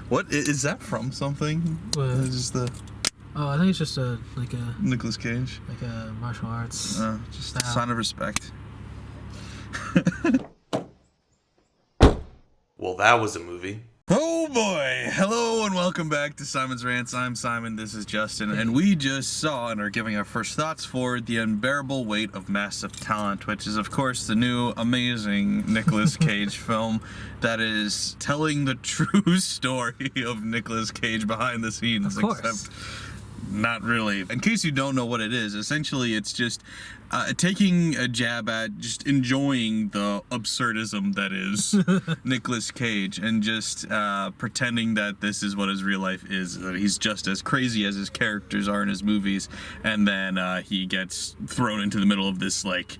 What is that from? Something? It's just the. Oh, I think it's just a Nicolas Cage. like a martial arts. Just a sign of respect. Well, that was a movie. Oh boy! Hello and welcome back to Simon's Rants. I'm Simon, this is Justin, and we just saw and are giving our first thoughts for The Unbearable Weight of Massive Talent, which is of course the new amazing Nicolas Cage film that is telling the true story of Nicolas Cage behind the scenes, Of course. except not really. In case you don't know what it is, essentially it's just taking a jab at just enjoying the absurdism that is Nicolas Cage and just pretending that this is what his real life is, that he's just as crazy as his characters are in his movies, and then he gets thrown into the middle of this like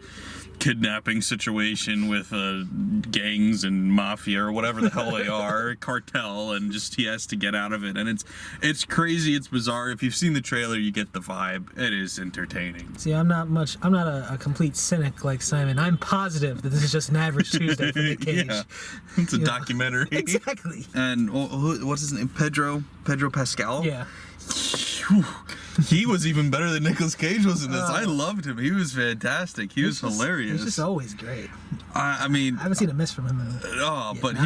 kidnapping situation with gangs and mafia or whatever the hell they are, cartel, and just he has to get out of it. And it's crazy, it's bizarre. If you've seen the trailer, you get the vibe. It is entertaining. See, I'm not a complete cynic like Simon. I'm positive that this is just an average Tuesday for Nick Cage. Yeah, it's a documentary. Exactly. And what's his name? Pedro Pascal? Yeah. He was even better than Nicolas Cage was in this. I loved him. He was fantastic. He was hilarious. He's just always great. I mean, I haven't seen a miss from him. But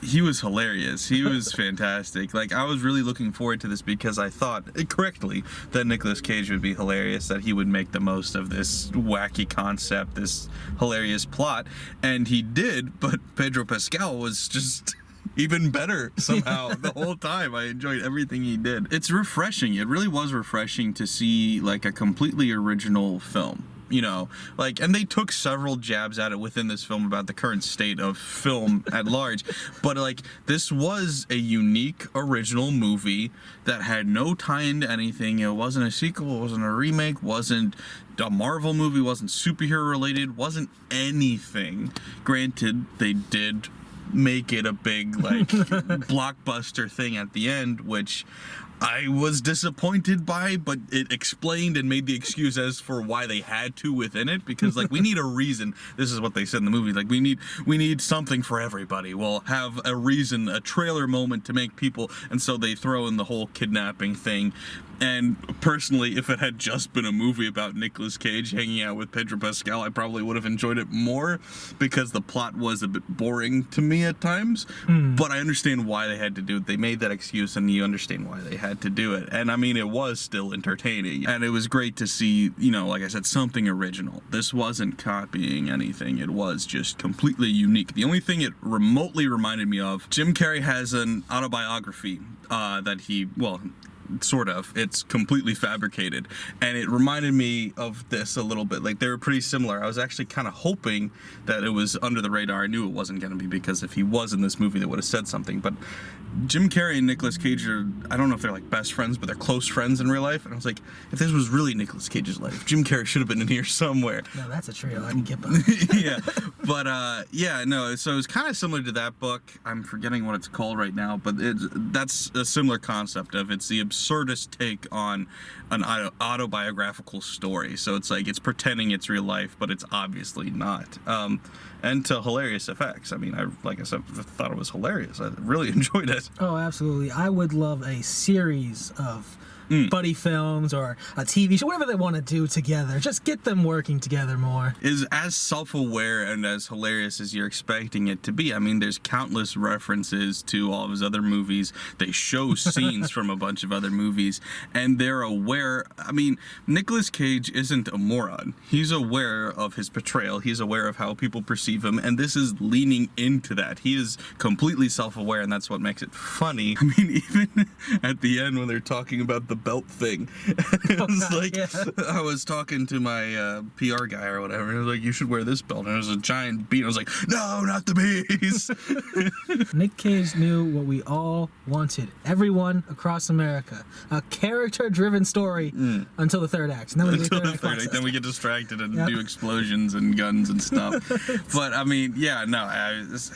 he was hilarious. He was fantastic. Like, I was really looking forward to this because I thought correctly that Nicolas Cage would be hilarious, that he would make the most of this wacky concept, this hilarious plot, and he did. But Pedro Pascal was just even better somehow the whole time. I enjoyed everything he did. It's refreshing. It really was refreshing to see like a completely original film. You know, like, and they took several jabs at it within this film about the current state of film at large, but like, this was a unique original movie that had no tie into anything. It wasn't a sequel, it wasn't a remake, wasn't a Marvel movie, wasn't superhero related, wasn't anything. Granted, they did make it a big like blockbuster thing at the end, which I was disappointed by, but it explained and made the excuse as for why they had to within it, because like, we need a reason. This is what they said in the movie, like, we need something for everybody. We'll have a reason, a trailer moment to make people, and so they throw in the whole kidnapping thing. And personally, if it had just been a movie about Nicolas Cage hanging out with Pedro Pascal, I probably would have enjoyed it more, because the plot was a bit boring to me at times. But I understand why they had to do it. They made that excuse, and you understand why they had to do it. And I mean, it was still entertaining, and it was great to see, you know, like I said, something original. This wasn't copying anything. It was just completely unique. The only thing it remotely reminded me of, Jim Carrey has an autobiography that he, well, sort of, it's completely fabricated, and it reminded me of this a little bit. Like, they were pretty similar. I was actually kind of hoping that it was under the radar. I knew it wasn't going to be, because if he was in this movie, they would have said something. But Jim Carrey and Nicolas Cage are, I don't know if they're like best friends, but they're close friends in real life. And I was like, if this was really Nicolas Cage's life, Jim Carrey should have been in here somewhere. No, that's a trio I can get behind. Yeah, but yeah, no, so it's kind of similar to that book. I'm forgetting what it's called right now, but that's a similar concept of, it's the absurdist take on an autobiographical story. So it's like, it's pretending it's real life, but it's obviously not. And to hilarious effects. I mean, like I said, I thought it was hilarious. I really enjoyed it. Oh, absolutely. I would love a series of buddy films or a TV show, whatever they want to do together. Just get them working together more. Is as self-aware and as hilarious as you're expecting it to be. I mean, there's countless references to all of his other movies. They show scenes from a bunch of other movies, and they're aware. I mean, Nicolas Cage isn't a moron. He's aware of his portrayal. He's aware of how people perceive him, and this is leaning into that. He is completely self-aware, and that's what makes it funny. I mean, even at the end when they're talking about the belt thing, it was like, yeah. I was talking to my PR guy or whatever, and he was like, you should wear this belt, and it was a giant beat. I was like, no, not the bees. Nick Cage knew what we all wanted, everyone across America, a character-driven story until the third act. Then then we get distracted and do explosions and guns and stuff. But I mean, yeah, no,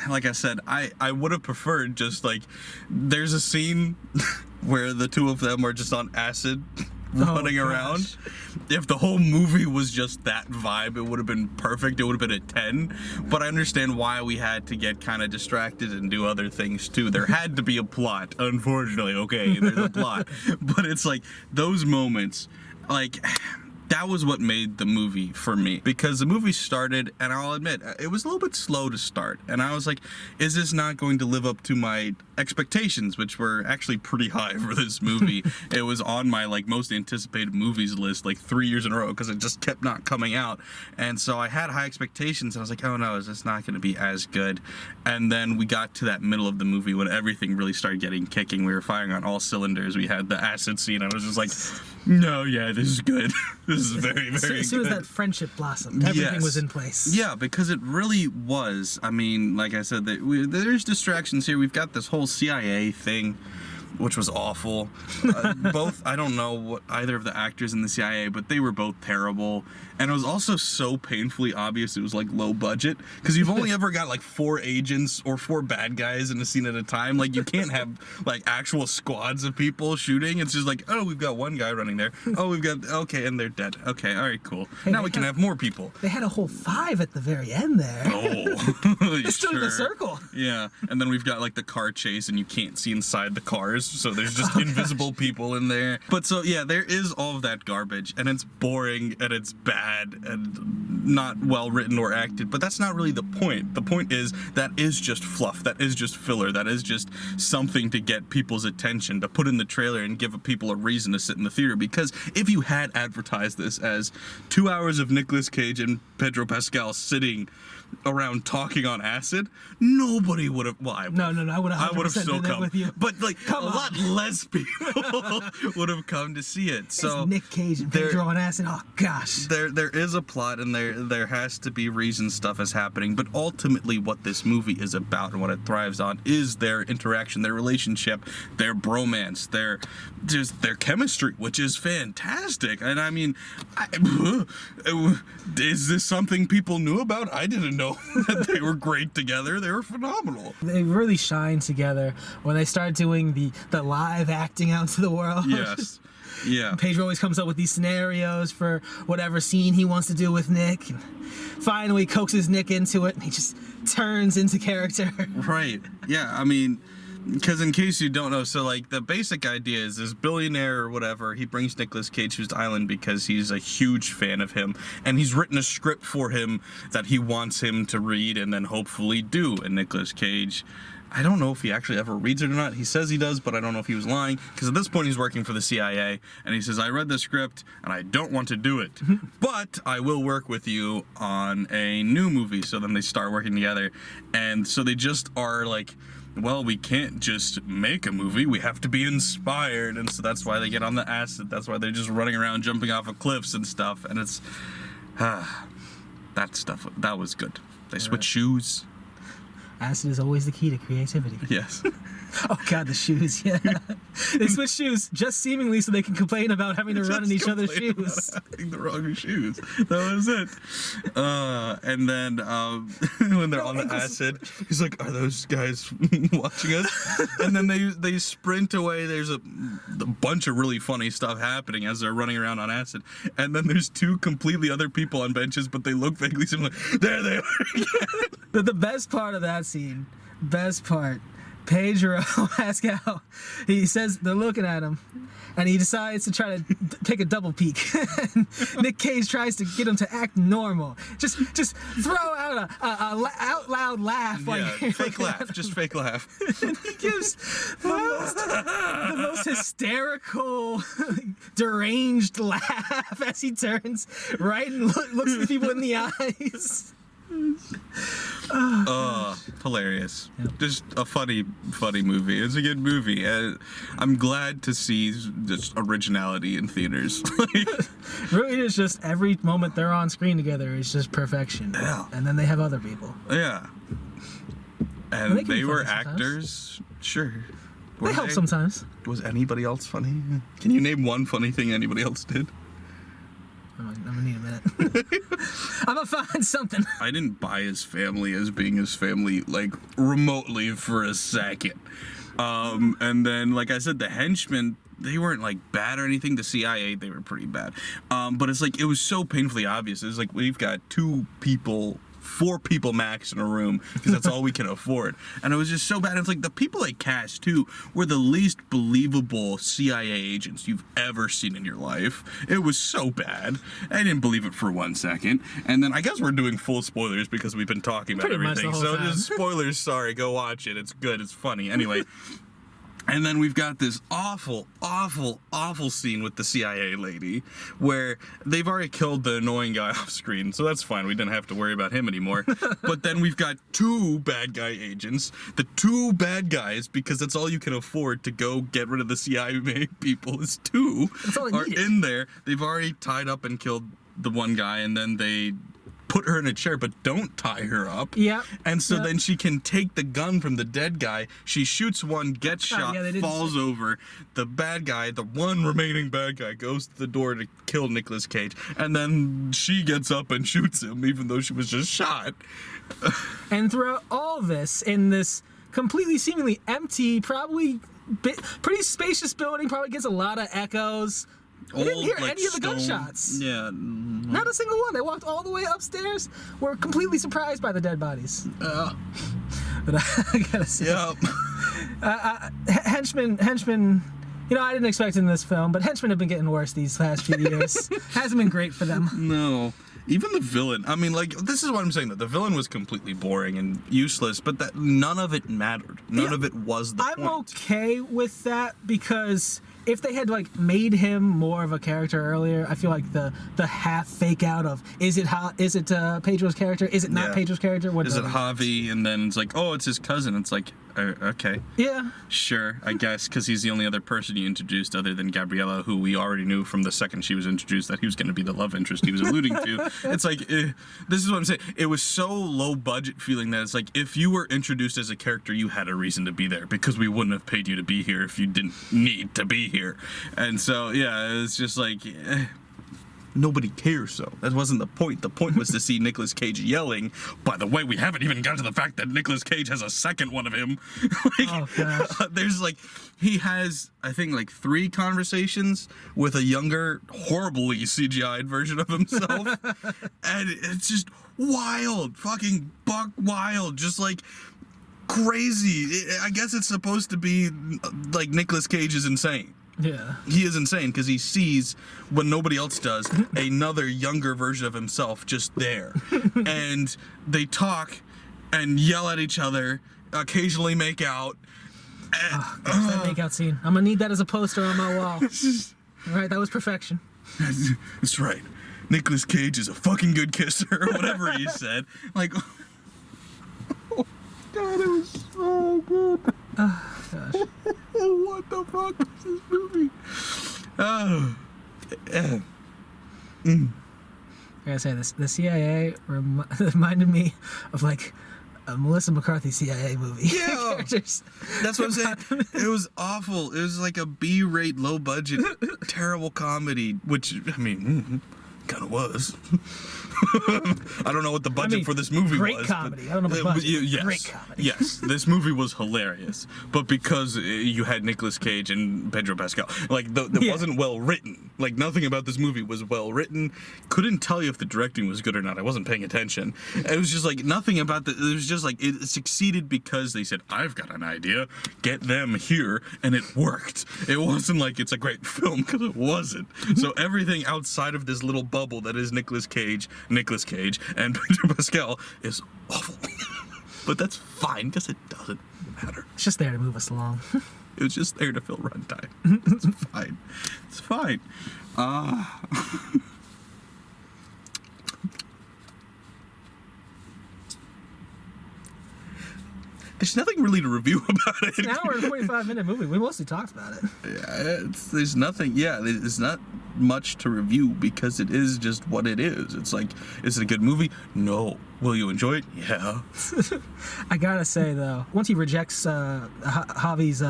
like I said, I would have preferred just like, there's a scene where the two of them are just on acid running gosh. around. If the whole movie was just that vibe, it would have been perfect. It would have been a 10. But I understand why we had to get kind of distracted and do other things too. There had to be a plot, unfortunately. Okay, there's a plot. But it's like those moments, like, that was what made the movie for me, because the movie started, and I'll admit it was a little bit slow to start, and I was like, is this not going to live up to my expectations, which were actually pretty high for this movie? It was on my like most anticipated movies list like 3 years in a row, because it just kept not coming out, and so I had high expectations, and I was like, oh no, is this not going to be as good? And then we got to that middle of the movie when everything really started getting kicking. We were firing on all cylinders. We had the acid scene. I was just like, no, yeah, this is good. This is very, very good. As soon as that friendship blossomed, everything Yes. was in place. Yeah, because it really was. I mean, like I said, there's distractions here. We've got this whole CIA thing, which was awful. Both, I don't know what either of the actors in the CIA, but they were both terrible. And it was also so painfully obvious it was like low budget, because you've only ever got like 4 agents or 4 bad guys in a scene at a time. Like, you can't have like actual squads of people shooting. It's just like, oh, we've got one guy running there. Oh, we've got, okay, and they're dead. Okay, all right, cool. Hey, now we can have more people. They had a whole 5 at the very end there. Oh, Just doing the sure. circle. Yeah, and then we've got like the car chase, and you can't see inside the cars, so there's just invisible people in there. But so yeah, there is all of that garbage, and it's boring, and it's bad, and not well written or acted. But that's not really the point. The point is that is just fluff. That is just filler. That is just something to get people's attention, to put in the trailer and give people a reason to sit in the theater. Because if you had advertised this as 2 hours of Nicolas Cage and Pedro Pascal sitting around talking on acid, nobody would have. Well, I would. No, I would have. I would have still been there come, with you. but like Come a on. lot less people would have come to see it. So It's Nick Cage and Pedro on acid. Oh gosh. there is a plot, and there has to be reason stuff is happening. But ultimately, what this movie is about and what it thrives on is their interaction, their relationship, their bromance, their chemistry, which is fantastic. And I mean, is this something people knew about? I didn't know that they were great together. They were phenomenal. They really shine together when they start doing the live acting out to the world. Yes. Yeah. Pedro always comes up with these scenarios for whatever scene he wants to do with Nick. And finally coaxes Nick into it, and he just turns into character. Right. Yeah. I mean, because in case you don't know, so like the basic idea is this billionaire or whatever, he brings Nicolas Cage to his island because he's a huge fan of him, and he's written a script for him that he wants him to read and then hopefully do. And Nicolas Cage, I don't know if he actually ever reads it or not. He says he does, but I don't know if he was lying, because at this point he's working for the CIA, and he says, I read the script and I don't want to do it, but I will work with you on a new movie. So then they start working together, and so they just are like, well, we can't just make a movie, we have to be inspired. And so that's why they get on the acid. That's why they're just running around jumping off of cliffs and stuff. And it's that stuff, that was good. They switch shoes. Acid is always the key to creativity. Yes. Oh god, the shoes, yeah. They switch shoes just seemingly so they can complain about having to run in each other's shoes. Having the wrong shoes. That was it. And then when they're on the acid, he's like, "Are those guys watching us?" And then they sprint away. There's a bunch of really funny stuff happening as they're running around on acid. And then there's 2 completely other people on benches, but they look vaguely similar. There they are again. The best part of that scene, Pedro Pascal, he says they're looking at him, and he decides to try to take a double peek. Nick Cage tries to get him to act normal. Just throw out a out loud laugh. Yeah, fake laugh. Just fake laugh. And he gives the most hysterical, deranged laugh as he turns right and looks the people in the eyes. Hilarious. Just a funny movie. It's a good movie. I'm glad to see just originality in theaters. Really, it's just every moment they're on screen together is just perfection. Yeah. And then they have other people. Yeah. Well, And they can they be were funny sometimes. actors. Sure. They Were help sometimes. Was anybody else funny? Can you name one funny thing anybody else did? I'm gonna need a minute. I'm gonna find something. I didn't buy his family as being his family, like, remotely for a second. And then, like I said, the henchmen like bad or anything. The CIA, they were pretty bad. But it's like, it was so painfully obvious. It's like, we've got 4 people max in a room because that's all we can afford. And it was just so bad. It's like the people they cast too were the least believable CIA agents you've ever seen in your life. It was so bad. I didn't believe it for 1 second. And then I guess we're doing full spoilers because we've been talking about Pretty much the everything. whole So time. just spoilers, sorry, go watch it. It's good, it's funny. Anyway. And then we've got this awful, awful, awful scene with the CIA lady where they've already killed the annoying guy off screen, so that's fine. We didn't have to worry about him anymore. But then we've got 2 bad guy agents. The 2 bad guys, because that's all you can afford to go get rid of the CIA people, is 2 are in there. They've already tied up and killed the one guy, and then they put her in a chair but don't tie her up. Yeah. And so then she can take the gun from the dead guy. She shoots one, gets shot, falls over. The bad guy, the one remaining bad guy, goes to the door to kill Nicolas Cage. And then she gets up and shoots him even though she was just shot. And throughout all this, in this completely seemingly empty, probably pretty spacious building, probably gets a lot of echoes. We didn't hear any of the gunshots. Yeah. Not a single one. They walked all the way upstairs. We're completely surprised by the dead bodies. But I gotta say, henchmen. You know, I didn't expect in this film, but henchmen have been getting worse these past few years. Hasn't been great for them. No. Even the villain. I mean, like, this is what I'm saying, that the villain was completely boring and useless, but that none of it mattered. None of it was the point. I'm okay with that because if they had like made him more of a character earlier, I feel like the half fake out of is it Pedro's character? Is it not Pedro's character? What is it Javi? And then it's like, oh, it's his cousin. It's like, okay. Yeah. Sure, I guess, because he's the only other person you introduced other than Gabriella, who we already knew from the second she was introduced that he was going to be the love interest he was alluding to. It's like, this is what I'm saying. It was so low budget feeling that it's like, if you were introduced as a character, you had a reason to be there because we wouldn't have paid you to be here if you didn't need to be here. And so, yeah, it's just like, nobody cares, so that wasn't the point. The point was to see Nicolas Cage yelling. By the way, we haven't even got to the fact that Nicolas Cage has a second one of him. There's like, he has, I think, like 3 conversations with a younger, horribly CGI'd version of himself. And it's just wild, fucking buck wild, just like crazy. I guess it's supposed to be like Nicolas Cage is insane. Yeah. He is insane because he sees, when nobody else does, another younger version of himself just there. And they talk and yell at each other, occasionally make out. Gosh, that makeout scene. I'm gonna need that as a poster on my wall. All right, that was perfection. That's right. Nicolas Cage is a fucking good kisser, or whatever he said. Like, oh, God, it was so good. Oh, gosh. What the fuck is this movie? I gotta say, the CIA reminded me of like a Melissa McCarthy CIA movie. Yeah, that's what I'm saying. It was awful. It was like a B-rate, low-budget, terrible comedy, which, I mean, kind of was. I don't know what the budget for this movie great was. Comedy. I don't know the budget. Yes, great comedy. Yes, this movie was hilarious, but because you had Nicolas Cage and Pedro Pascal, like it wasn't well written. Like nothing about this movie was well written. Couldn't tell you if the directing was good or not. I wasn't paying attention. It was just like nothing about it was just like it succeeded because they said, "I've got an idea, get them here," and it worked. It wasn't like it's a great film because it wasn't. So everything outside of this little bubble that is Nicolas Cage, and Pedro Pascal is awful. But that's fine because it doesn't matter. It's just there to move us along. It was just there to fill runtime. It's fine. It's fine. There's nothing really to review about it. It's an hour and 45-minute movie. We mostly talked about it. Yeah, there's nothing. Yeah, there's not much to review because it is just what it is. It's like, is it a good movie? No. Will you enjoy it? Yeah. I gotta say though, once he rejects Javi's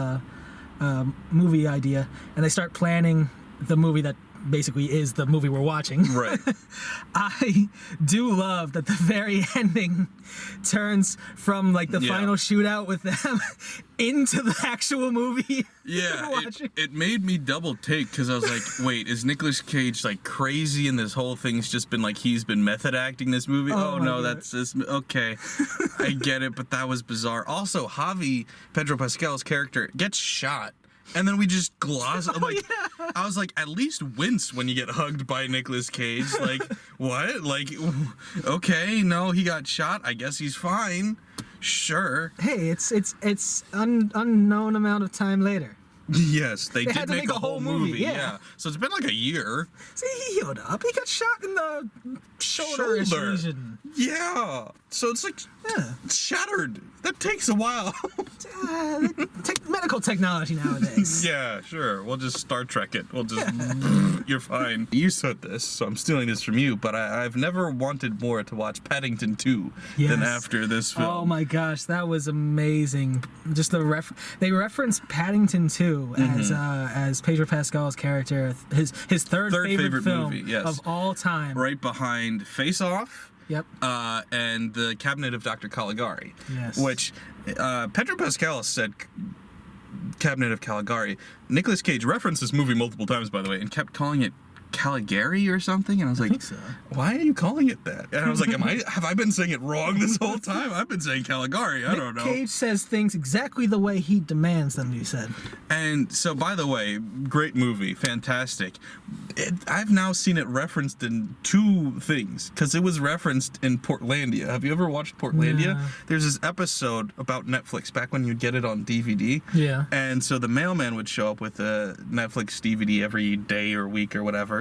movie idea, and they start planning the movie that basically is the movie we're watching. Right. I do love that the very ending turns from like the final shootout with them into the actual movie. Yeah, it made me double take because I was like, wait, is Nicolas Cage like crazy and this whole thing's just been like he's been method acting this movie? Oh no, God. that's just okay. I get it, but that was bizarre. Also, Pedro Pascal's character gets shot. And then we just gloss I was like, at least wince when you get hugged by Nicolas Cage. Like, what? Like, okay, no, he got shot. I guess he's fine. Sure. Hey, it's unknown amount of time later. Yes, they did had to make a whole movie. Yeah. So it's been like a year. See, he healed up. He got shot in the shoulder region. Yeah. So it's like shattered. That takes a while. Medical technology nowadays. Yeah, sure. We'll just Star Trek it. We'll just you're fine. You said this, so I'm stealing this from you, but I've never wanted more to watch Paddington 2 than after this film. Oh my gosh, that was amazing. Just they reference Paddington 2 as Pedro Pascal's character, his third favorite film movie, yes. of all time. Right behind Face Off. Yep. And the Cabinet of Dr. Caligari. Yes. Which Pedro Pascal said Cabinet of Caligari. Nicolas Cage referenced this movie multiple times, by the way, and kept calling it Caligari or something, and I was like, why are you calling it that? And I was like, have I been saying it wrong this whole time? I've been saying Caligari. I don't know. Cage says things exactly the way he demands them to be said. And so, by the way, great movie, fantastic. I've now seen it referenced in two things, because it was referenced in Portlandia. Have you ever watched Portlandia? No. There's this episode about Netflix back when you'd get it on DVD. Yeah. And so the mailman would show up with a Netflix DVD every day or week or whatever.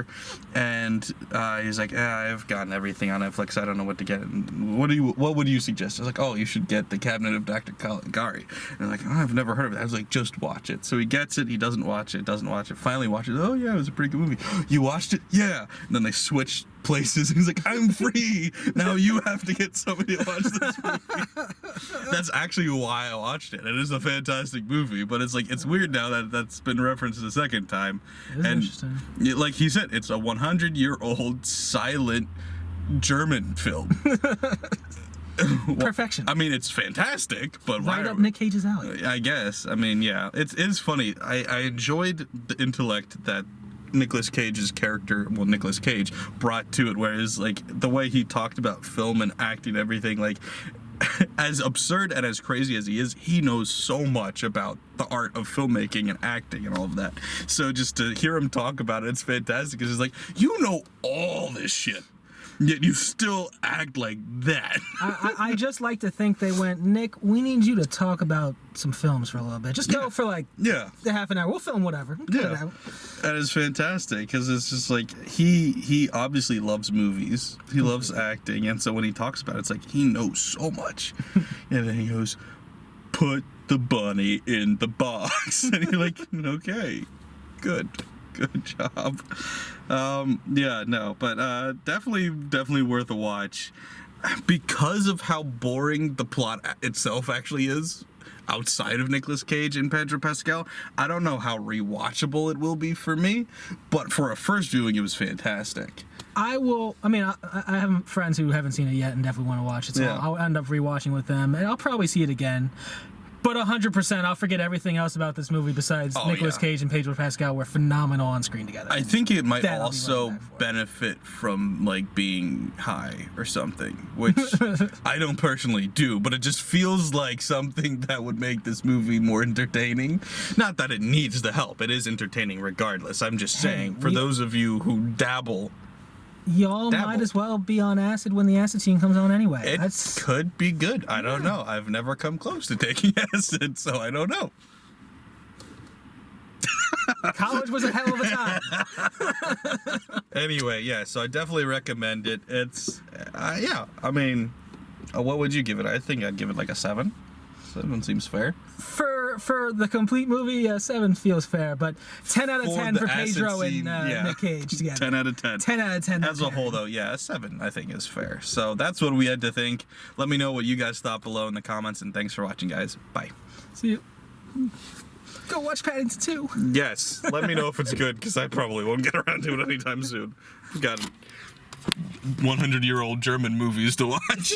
And he's like, I've gotten everything on Netflix. I don't know what to get. And what would you suggest? I was like, oh, you should get the Cabinet of Dr. Caligari. And they're like, oh, I've never heard of it. I was like, just watch it. So he gets it. He doesn't watch it. Finally watches it. Oh, yeah, it was a pretty good movie. You watched it? Yeah. And then they switched places. He's like, I'm free. Now you have to get somebody to watch this movie. That's actually why I watched it. It is a fantastic movie, but it's like, it's weird now that that's been referenced a second time. It is interesting. Like he said, it's a 100-year-old silent German film. Perfection. I mean, it's fantastic, but right up Nick Cage's alley. I guess. I mean, yeah, it's funny. I enjoyed the intellect that Nicolas Cage brought to it, whereas like the way he talked about film and acting and everything, like as absurd and as crazy as he is, he knows so much about the art of filmmaking and acting and all of that. So just to hear him talk about it, it's fantastic, because it's like, you know all this shit, yet you still act like that. I just like to think they went, Nick, we need you to talk about some films for a little bit. Just go for like half an hour. We'll film whatever. That is fantastic, because it's just like he obviously loves movies. He loves acting, and so when he talks about it, it's like he knows so much. And then he goes, put the bunny in the box. And you're like, okay, good job. Definitely worth a watch, because of how boring the plot itself actually is outside of Nicolas Cage and Pedro Pascal. I don't know how rewatchable it will be for me, but for a first viewing, it was fantastic. I have friends who haven't seen it yet and definitely want to watch it, so I'll end up rewatching with them, and I'll probably see it again. But 100%, I'll forget everything else about this movie besides Nicolas Cage and Pedro Pascal were phenomenal on screen together. I think it might also benefit from like being high or something, which I don't personally do, but it just feels like something that would make this movie more entertaining. Not that it needs the help. It is entertaining regardless. I'm just saying, for those of you who dabble, y'all might as well be on acid when the acid scene comes on anyway. It could be good. I don't know. I've never come close to taking acid, so I don't know. College was a hell of a time. Anyway, so I definitely recommend it. It's, I mean, what would you give it? I think I'd give it like a 7. 7 seems fair. For the complete movie, 7 feels fair, but 10 out of 10 for Pedro and Nick Cage together. 10 out of 10. 10 out of 10. As a whole, though, a 7 I think is fair. So that's what we had to think. Let me know what you guys thought below in the comments, and thanks for watching, guys. Bye. See you. Go watch Paddington 2. Yes, let me know if it's good, because I probably won't get around to it anytime soon. We've got 100-year-old German movies to watch.